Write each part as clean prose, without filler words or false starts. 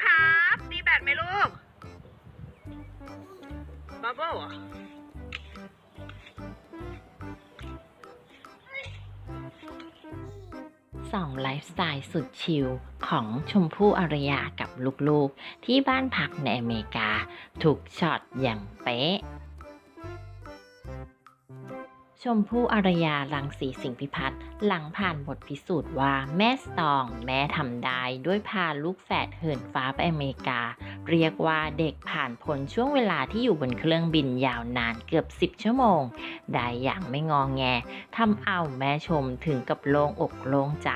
ครับตีแบดไหมลูกบับเบิ้ลส่องไลฟ์สไตล์สุดชิลของชมพู่อารยากับลูกๆที่บ้านพักในอเมริกาถูกช็อตอย่างเป๊ะชมพู่อารยารังสีสิงห์พิพัฒน์หลังผ่านบทพิสูจน์ว่าแม่สตองแม่ทำได้ด้วยพาลูกแฝดเหินฟ้าไปอเมริกาเรียกว่าเด็กผ่านพ้นช่วงเวลาที่อยู่บนเครื่องบินยาวนานเกือบ10 ชั่วโมงได้อย่างไม่งอแงทำเอาแม่ชมถึงกับโล่งอกโล่งใจ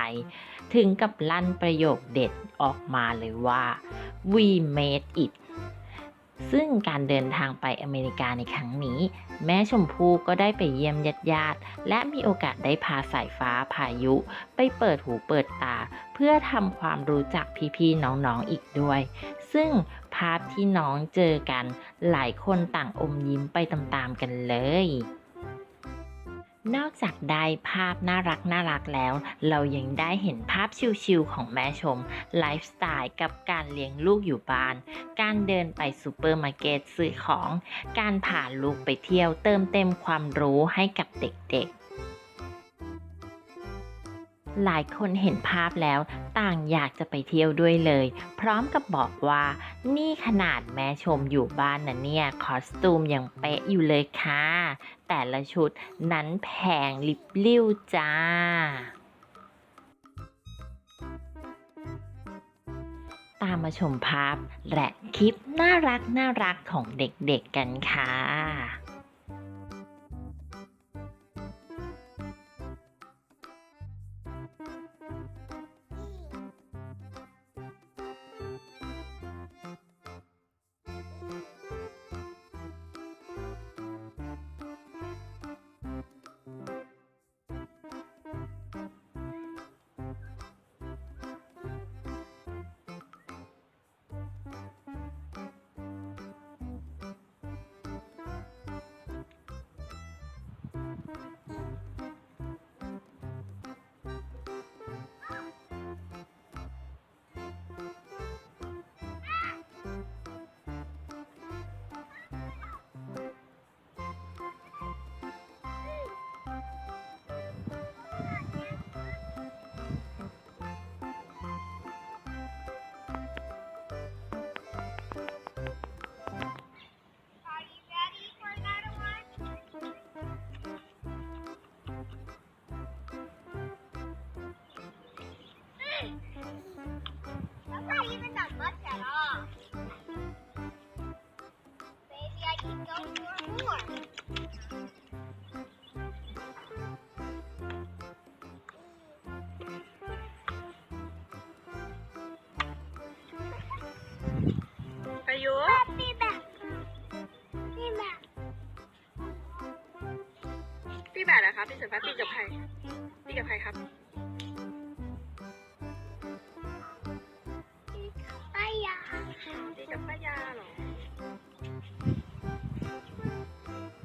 ถึงกับลั่นประโยคเด็ดออกมาเลยว่า we made it ซึ่งการเดินทางไปอเมริกาในครั้งนี้แม่ชมพู่ก็ได้ไปเยี่ยมญาติๆและมีโอกาสได้พาสายฟ้าพายุไปเปิดหูเปิดตาเพื่อทำความรู้จักพี่ๆน้องๆอีกด้วยซึ่งภาพที่น้องเจอกันหลายคนต่างอมยิ้มไปตามๆกันเลยนอกจากได้ภาพน่ารักแล้วเรายังได้เห็นภาพชิลๆของแม่ชมไลฟ์สไตล์กับการเลี้ยงลูกอยู่บ้านการเดินไปซูเปอร์มาร์เก็ตซื้อของการพาลูกไปเที่ยวเติมเต็มความรู้ให้กับเด็กๆหลายคนเห็นภาพแล้วต่างอยากจะไปเที่ยวด้วยเลยพร้อมกับบอกว่านี่ขนาดแม่ชมอยู่บ้านนะเนี่ยคอสตูมยังเป๊ะอยู่เลยค่ะแต่ละชุดนั้นแพงลิบลิ่วจ้าตามมาชมภาพและคลิปน่ารักของเด็กๆกันค่ะThat's not even that much at all. Maybe I can go for more. อายุ ตีแบดนะครับพี่เสือฟ้าตีกับใครครับป้ายาตีกับป้ายาเหรอ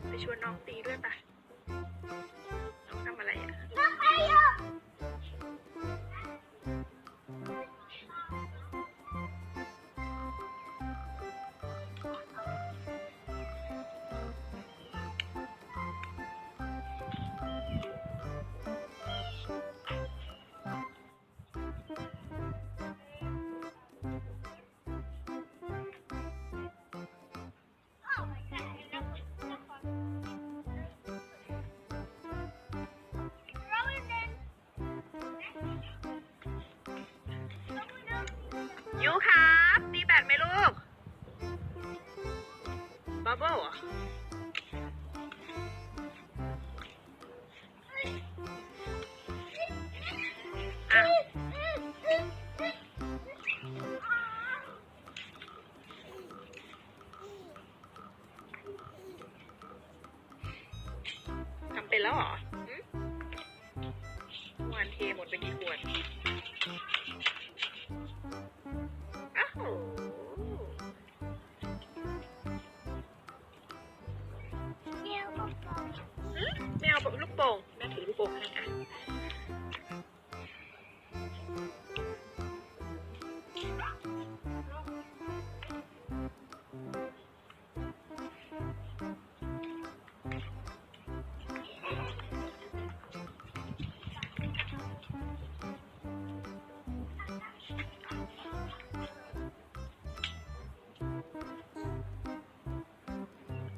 ไปชวนน้องตีด้วยปะน้องทำอะไรอ่ะน้องป้ายายูครับตีแบดไหมลูกบับเบิ้ลทำเป็นแล้วเหรอวันเทหมดไปกี่ขวด